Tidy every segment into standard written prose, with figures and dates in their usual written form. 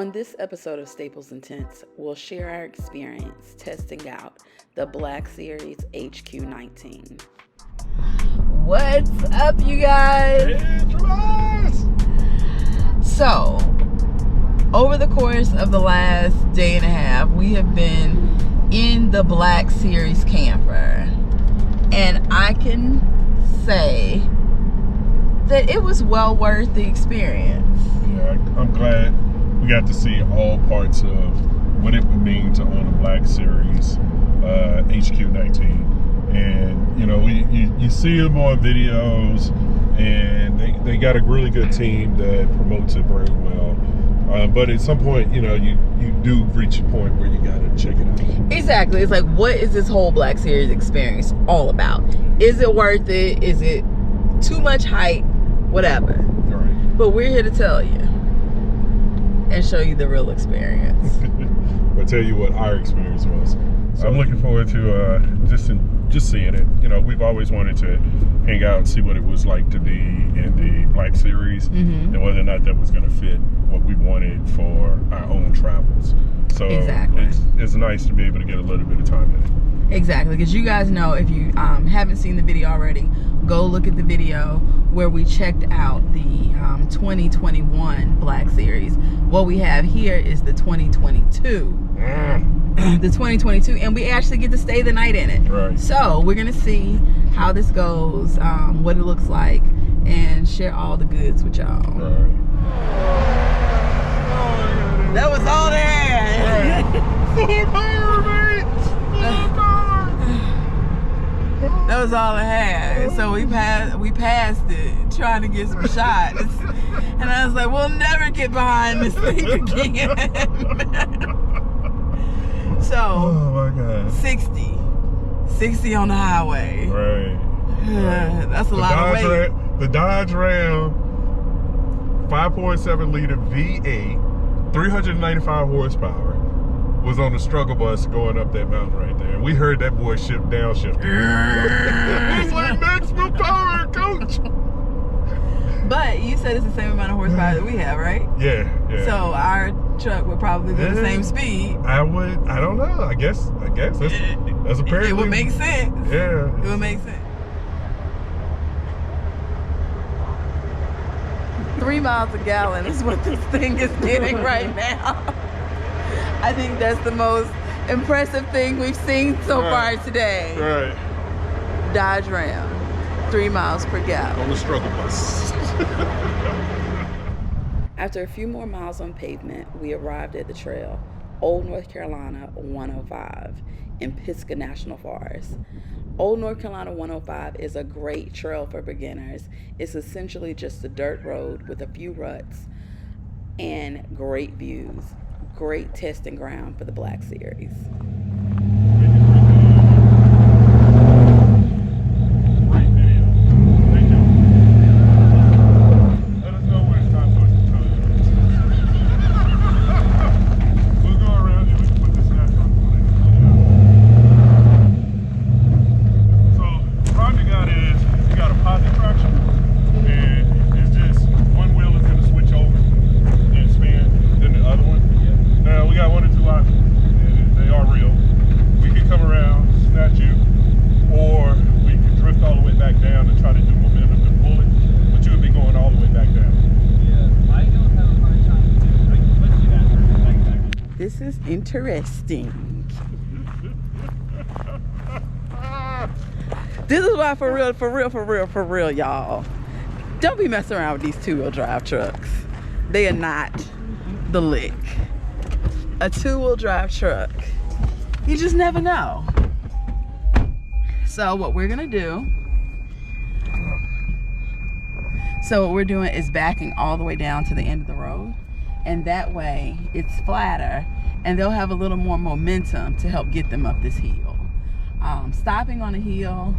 On this episode of Staples Intense, we'll share our experience testing out the Black Series HQ19. What's up, you guys? So, over the course of the last day and a half, we have been in the Black Series camper. And I can say that it was well worth the experience. Yeah, I'm glad we got to see all parts of what it would mean to own a Black Series HQ19. And, you know, you see them on videos, and they got a really good team that promotes it very well. But at some point, you know, you do reach a point where you got to check it out. Exactly. It's like, what is this whole Black Series experience all about? Is it worth it? Is it too much hype? Whatever. Right. But we're here to tell you and show you the real experience. I'll tell you what our experience was. So I'm looking forward to just seeing it. You know, we've always wanted to hang out and see what it was like to be in the Black Series, and whether or not that was going to fit what we wanted for our own travels. So exactly. It's nice to be able to get a little bit of time in it. Exactly, because you guys know, if you haven't seen the video already, go look at the video where we checked out the 2021 Black Series. What we have here is the 2022. The 2022, and we actually get to stay the night in it. Right. So we're gonna see how this goes, what it looks like, and share all the goods with y'all. Right. That was all there. Full power, mate. Full power. That was all I had. So we passed it, trying to get some shots, and I was like, we'll never get behind this thing again. So, oh my God. 60 on the highway. Right. That's a lot of weight. The Dodge Ram 5.7 liter V8, 395 horsepower, was on the struggle bus going up that mountain right there. And we heard that boy downshift. It was like maximum power, coach. But you said it's the same amount of horsepower that we have, right? Yeah. So our truck would probably be the same speed. I don't know. I guess that's apparently. It would make sense. Yeah. It would make sense. 3 miles a gallon is what this thing is getting right now. I think that's the most impressive thing we've seen so far today. Right. Dodge Ram, 3 miles per gallon. On the struggle bus. After a few more miles on pavement, we arrived at the trail, Old North Carolina 105 in Pisgah National Forest. Old North Carolina 105 is a great trail for beginners. It's essentially just a dirt road with a few ruts and great views. Great testing ground for the Black Series. This is interesting. This is why, for real, y'all, don't be messing around with these two-wheel drive trucks. They are not the lick. A two-wheel drive truck, you just never know. So what we're gonna do, what we're doing is backing all the way down to the end of the road. And that way it's flatter and they'll have a little more momentum to help get them up this hill. Stopping on a hill,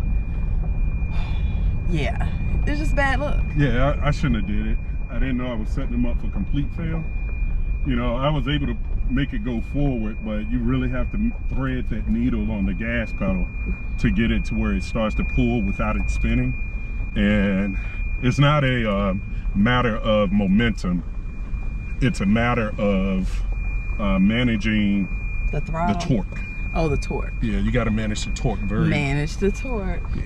yeah, it's just bad luck. Yeah, I shouldn't have did it. I didn't know I was setting them up for complete fail. You know, I was able to make it go forward, but you really have to thread that needle on the gas pedal to get it to where it starts to pull without it spinning. And it's not a matter of momentum. it's a matter of managing the throttle, the torque. Oh, the torque. Yeah, you got to manage the torque Manage the torque. Yeah.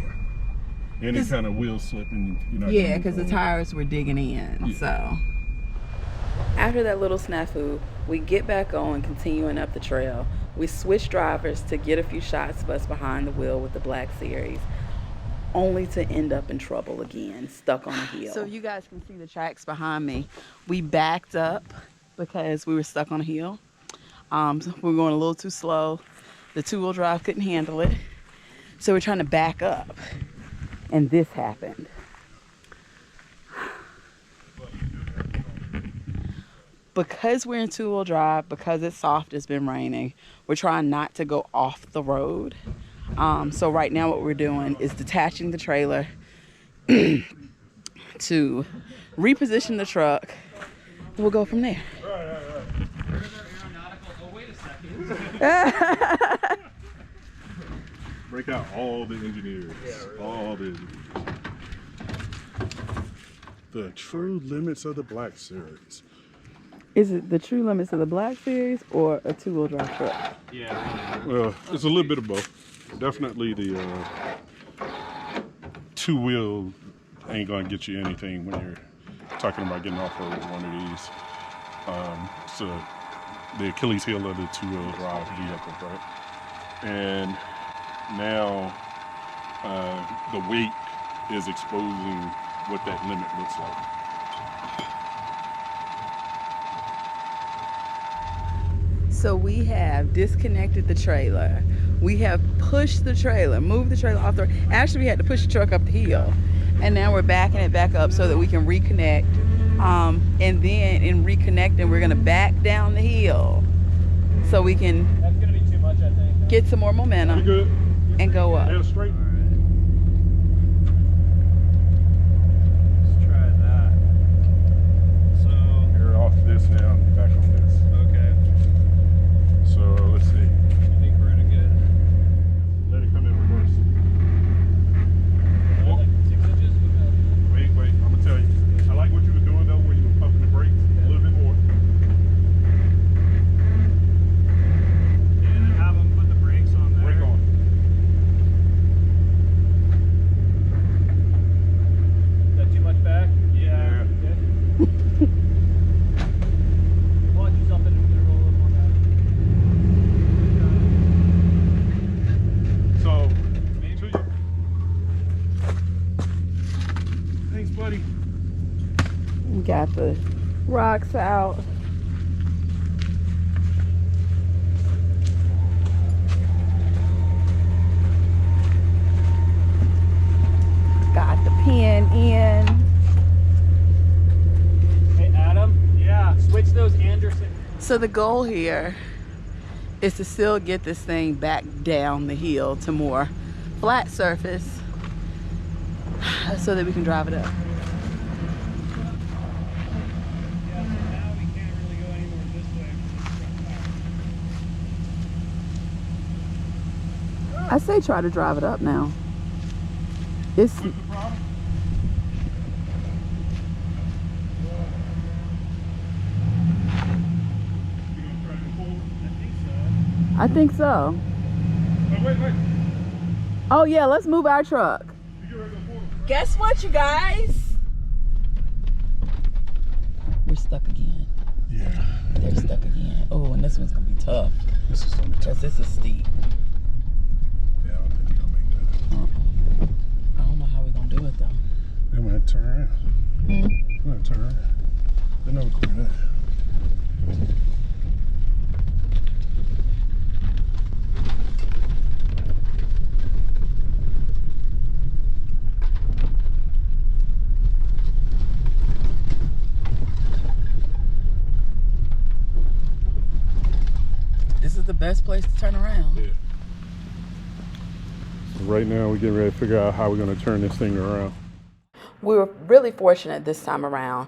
Any kind of wheel slipping, you know. Yeah, because the tires were digging in. Yeah. So after that little snafu, we get back on, continuing up the trail. We switch drivers to get a few shots of us behind the wheel with the Black Series, only to end up in trouble again, stuck on a hill. So you guys can see the tracks behind me. We backed up because we were stuck on a hill. So we were going a little too slow. The two-wheel drive couldn't handle it. So we're trying to back up. And this happened. Because we're in two-wheel drive, because it's soft, it's been raining, we're trying not to go off the road. So right now what we're doing is detaching the trailer to reposition the truck. We'll go from there. Oh, wait a second. Break out all the engineers. Yeah, really. All the engineers. The true limits of the Black Series. Is it the true limits of the Black Series or a two-wheel drive truck? Yeah. Well, it's a little bit of both. Definitely the two-wheel ain't gonna get you anything when you're talking about getting off road with one of these. So the Achilles heel of the two-wheel drive vehicle, right? And now the weight is exposing what that limit looks like. So we have disconnected the trailer. We have pushed the trailer, moved the trailer off the road. Actually, we had to push the truck up the hill. And now we're backing it back up so that we can reconnect. And then in reconnecting, we're gonna back down the hill so we can That's gonna be too much, I think. get some more momentum Good. and go up. Head straight. Let's try that. So, You're off this now, back on this. okay. So let's see. I think we're in a good. Let it come in reverse. Like 6 inches with that. Wait, I'm gonna tell you. I like what you were doing though when you were pumping the brakes a little bit more. And have them put the brakes on there. Brake on. Is that too much back? Yeah. Okay. Watch yourself in there, roll a little more back. So, to you. Thanks, buddy. We got the rocks out. Got the pin in. Hey, Adam? Yeah, switch those Anderson. So the goal here is to still get this thing back down the hill to more flat surface so that we can drive it up. Yeah, so now we can't really go anymore this way. I say try to drive it up now. It's What's the problem? You gonna try to go forward? I think so. Oh, wait. Oh yeah, let's move our truck. You get ready to go forward. Guess what, you guys? We're stuck again. Yeah. They're stuck again. Oh, and this one's gonna be tough This is gonna be tough. because this is steep. Yeah, I don't think you're gonna make that. I don't know how we're gonna do it though. Then we have to turn around. Hmm. We're gonna turn around. They never clear that. This is the best place to turn around. Yeah. So right now we're getting ready to figure out how we're gonna turn this thing around. We were really fortunate this time around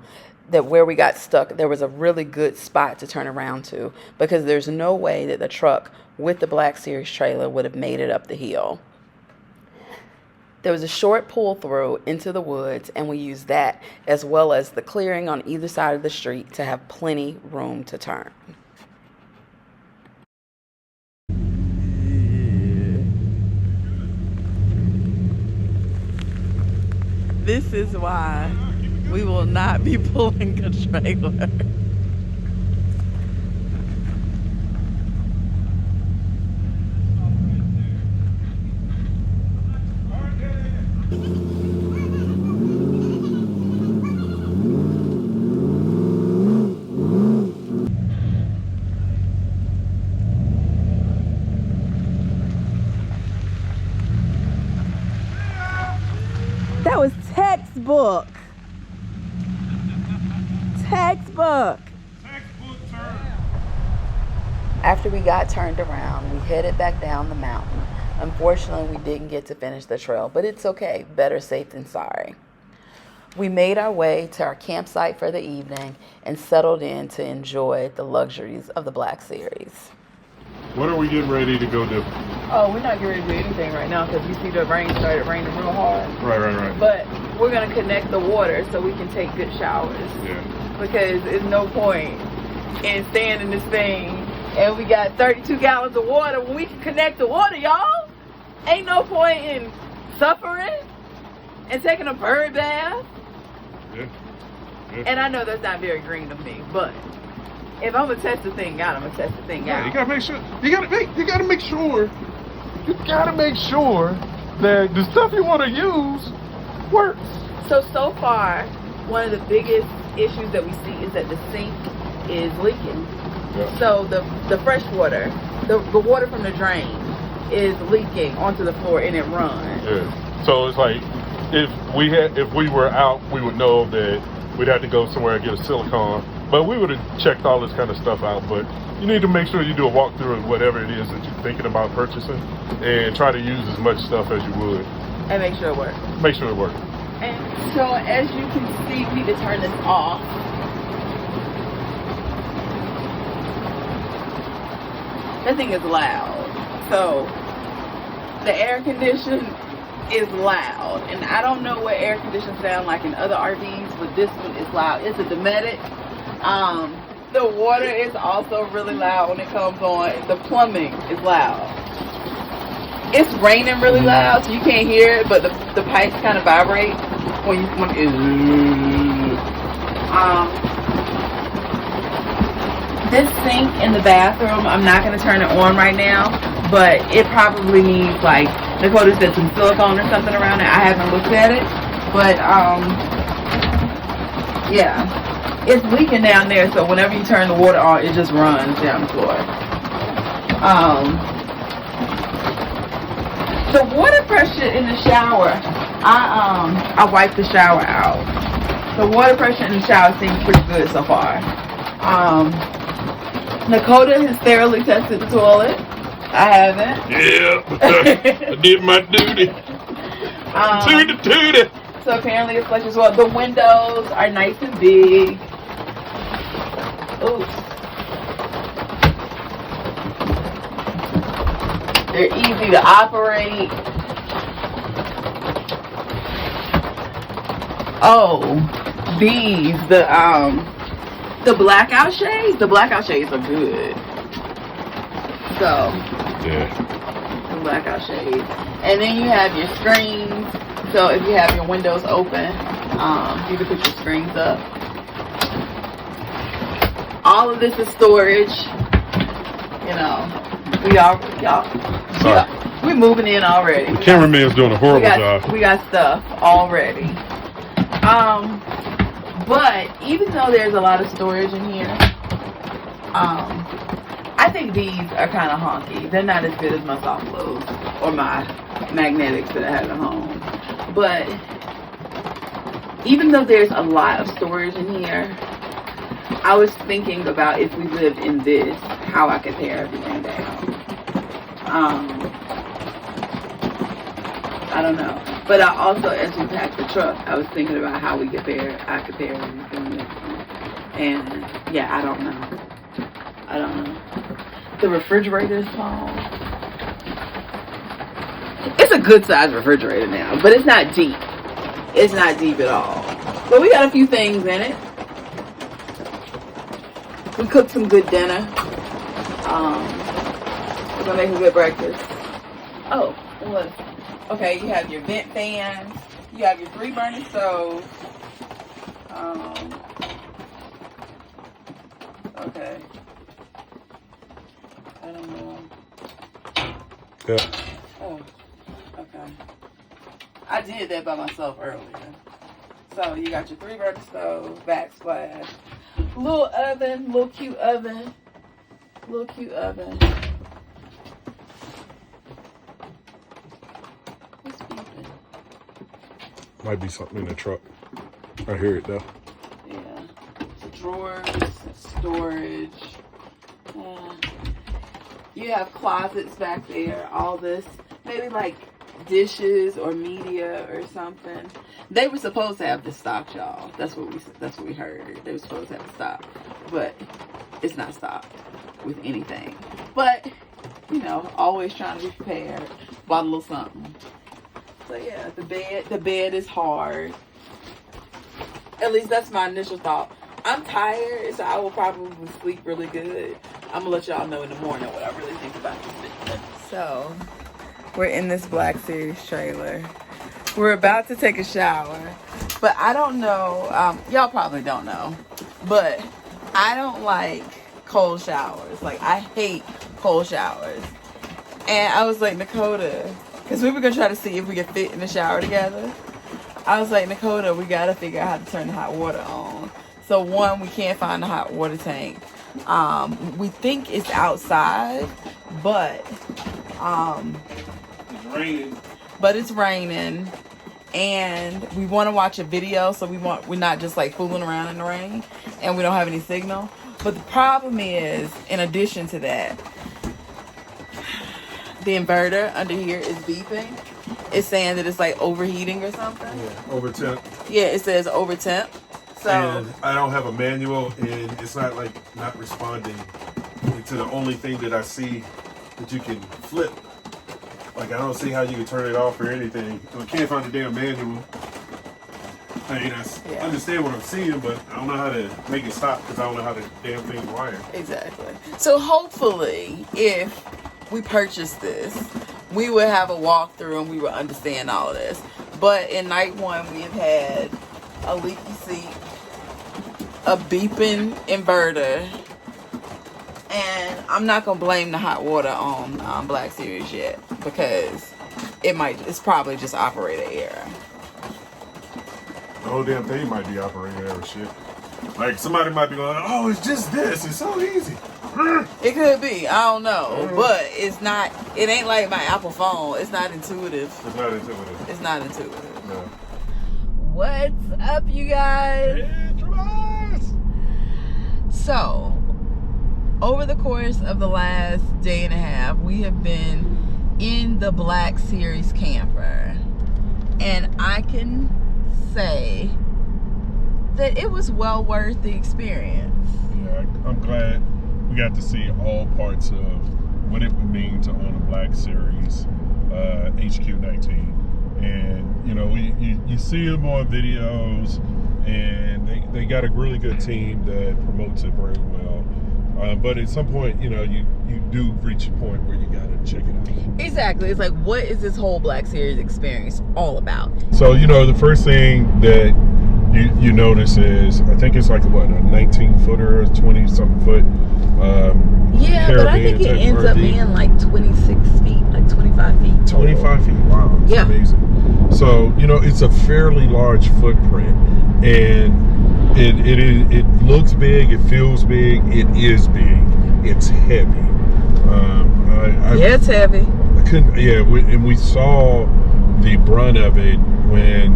that where we got stuck, there was a really good spot to turn around to, because there's no way that the truck with the Black Series trailer would have made it up the hill. There was a short pull through into the woods, and we used that as well as the clearing on either side of the street to have plenty room to turn. This is why we will not be pulling a trailer. That was textbook. Textbook. After we got turned around, we headed back down the mountain. Unfortunately, we didn't get to finish the trail, but it's okay. Better safe than sorry. We made our way to our campsite for the evening and settled in to enjoy the luxuries of the Black Series. What are we getting ready to go do? Oh, we're not getting ready to do anything right now because you see the rain started raining real hard. Right. But we're going to connect the water so we can take good showers. Yeah. Because there's no point in staying in this thing and we got 32 gallons of water when we can connect the water, y'all. Ain't no point in suffering and taking a bird bath. Yeah. And I know that's not very green of me, but if I'm gonna test the thing out, I'm gonna test the thing out. You gotta make sure. You gotta make sure that the stuff you want to use works. So far, one of the biggest issues that we see is that the sink is leaking. Yeah. So the fresh water, the water from the drain is leaking onto the floor and it runs. Yeah. So it's like if we were out, we would know that we'd have to go somewhere and get a silicone. But we would have checked all this kind of stuff out. But you need to make sure you do a walkthrough of whatever it is that you're thinking about purchasing and try to use as much stuff as you would. And make sure it works. Make sure it works. And so as you can see, we need to turn this off. That thing is loud. So the air condition is loud. And I don't know what air conditions sound like in other RVs, but this one is loud. It's a Dometic. The water is also really loud when it comes on. The plumbing is loud. It's raining really loud, so you can't hear it, but the pipes kind of vibrate when this sink in the bathroom, I'm not going to turn it on right now, but it probably needs, like, Dakota said, some silicone or something around it. I haven't looked at it, but, yeah. It's leaking down there, so whenever you turn the water on, it just runs down the floor. The water pressure in the shower, I wiped the shower out. The water pressure in the shower seems pretty good so far. Dakota has thoroughly tested the toilet. I haven't. Yeah, I did my duty. Tootie. So apparently it flushes well. The windows are nice and big. Oops. They're easy to operate. Oh, these, the blackout shades. The blackout shades are good. So, yeah, the blackout shades. And then you have your screens. So if you have your windows open, you can put your screens up. All of this is storage. You know, we moving in already. The cameraman's doing a horrible job. We got stuff already. But even though there's a lot of storage in here, I think these are kind of honky. They're not as good as my soft clothes or my magnetics that I have at home. But even though there's a lot of storage in here, I was thinking about if we lived in this, how I could pare everything down. I don't know. But I also, as we packed the truck, I was thinking about how I could pare everything. And yeah, I don't know. The refrigerator is small. It's a good size refrigerator now, but it's not deep. It's not deep at all. But we got a few things in it. We cooked some good dinner. We're gonna make a good breakfast. Oh, what? Okay, you have your vent fan. You have your 3-burner stove. Okay. I don't know. Yeah. Oh, okay. I did that by myself earlier. So you got your 3-burner stove, backsplash, little oven, little cute oven. What's beeping? Might be something in the truck. I hear it though. Yeah. Drawers, storage. You have closets back there. All this, maybe like dishes or media or something. They were supposed to have this stocked, y'all. That's what we heard. They were supposed to have it stocked, but it's not stocked with anything. But you know, always trying to be prepared. Bought a little something. So yeah, the bed is hard. At least that's my initial thought. I'm tired, so I will probably sleep really good. I'm gonna let y'all know in the morning what I really think about this video. So, we're in this Black Series trailer. We're about to take a shower, but I don't know, y'all probably don't know, but I don't like cold showers. Like, I hate cold showers. And I was like, Nakota, because we were gonna try to see if we could fit in the shower together. I was like, Nakota, we gotta figure out how to turn the hot water on. So one, we can't find the hot water tank. We think it's outside, but It's raining. But it's raining, and we want to watch a video, so we're not just like fooling around in the rain, and we don't have any signal. But the problem is, in addition to that, the inverter under here is beeping. It's saying that it's like overheating or something. Yeah, over temp. Yeah, it says over temp. So And I don't have a manual, and it's not like not responding to the only thing that I see that you can flip. Like, I don't see how you can turn it off or anything. I can't find the damn manual. I mean, I understand what I'm seeing, but I don't know how to make it stop because I don't know how the damn thing's wired. Exactly. So hopefully, if we purchase this, we will have a walkthrough and we will understand all of this. But in night one, we have had a leaky seat, a beeping inverter, and I'm not gonna blame the hot water on Black Series yet, because it's probably just operator error. The whole damn thing might be operating error shit. Like, somebody might be going, oh, it's just this. It's so easy. It could be. I don't know. But it's not. It ain't like my Apple phone. It's not intuitive. It's not intuitive. It's not intuitive. No. What's up, you guys? So, over the course of the last day and a half, we have been in the Black Series camper. And I can say that it was well worth the experience. Yeah, I'm glad we got to see all parts of what it would mean to own a Black Series HQ19. And, you know, you see them on videos, and they got a really good team that promotes it very well. But at some point, you know, you do reach a point where you gotta check it out. Exactly. It's like, what is this whole Black Series experience all about? So, you know, the first thing that you notice is, I think it's like, what, a 19-footer, 20-something foot yeah, but I think it ends up being like 26 feet, like 25 feet. 25 feet, wow, that's amazing. So, you know, it's a fairly large footprint, and it looks big, it feels big, it is big, it's heavy. It's heavy. I couldn't, and we saw the brunt of it when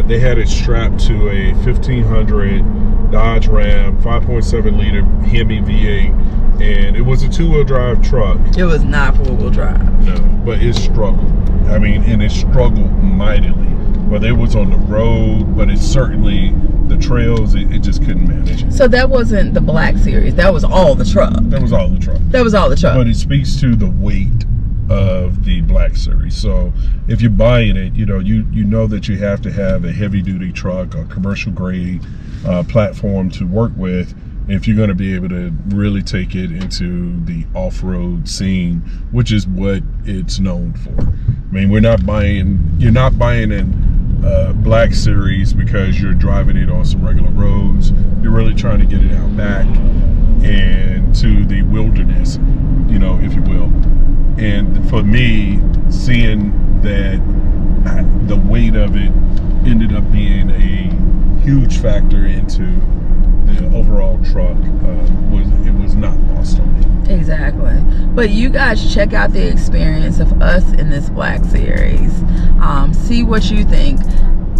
they had it strapped to a 1500 Dodge Ram 5.7 liter Hemi V8, and it was a 2-wheel drive truck. It was not 4-wheel drive. No, but it struggled. I mean, and it struggled mightily. Whether it was on the road, but it certainly, the trails, it just couldn't manage it. So that wasn't the Black Series. That was all the truck. That was all the truck. That was all the truck. But it speaks to the weight of the Black Series. So if you're buying it, you know that you have to have a heavy duty truck, a commercial grade platform to work with if you're going to be able to really take it into the off-road scene, which is what it's known for. I mean, you're not buying an Black Series because you're driving it on some regular roads. You're really trying to get it out back and to the wilderness, if you will. And for me, seeing that the weight of it ended up being a huge factor into the overall truck, it was not lost on me. Exactly. But you guys check out the experience of us in this Black Series. See what you think.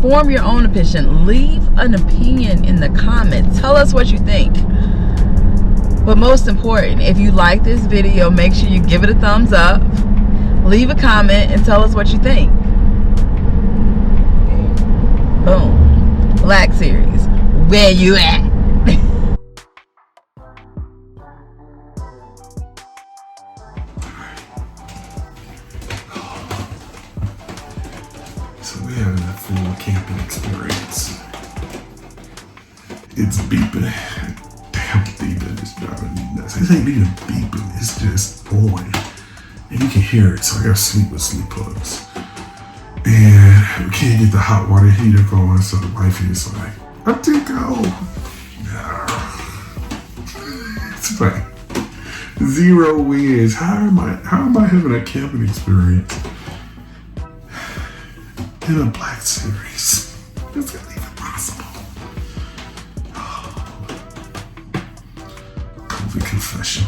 Form your own opinion. Leave an opinion in the comments. Tell us what you think. But most important, if you like this video, make sure you give it a thumbs up, leave a comment, and tell us what you think. Boom. Black Series, where you at? So we're having a full camping experience. It's beeping. Damn beeping is driving me nuts. It ain't even beeping, it's just on. And you can hear it, so I gotta sleep with sleep plugs. And we can't get the hot water heater going, so the wife is like, I think it's like 0 wins. How am I having a camping experience in a Black Series? Is that even possible? COVID confession.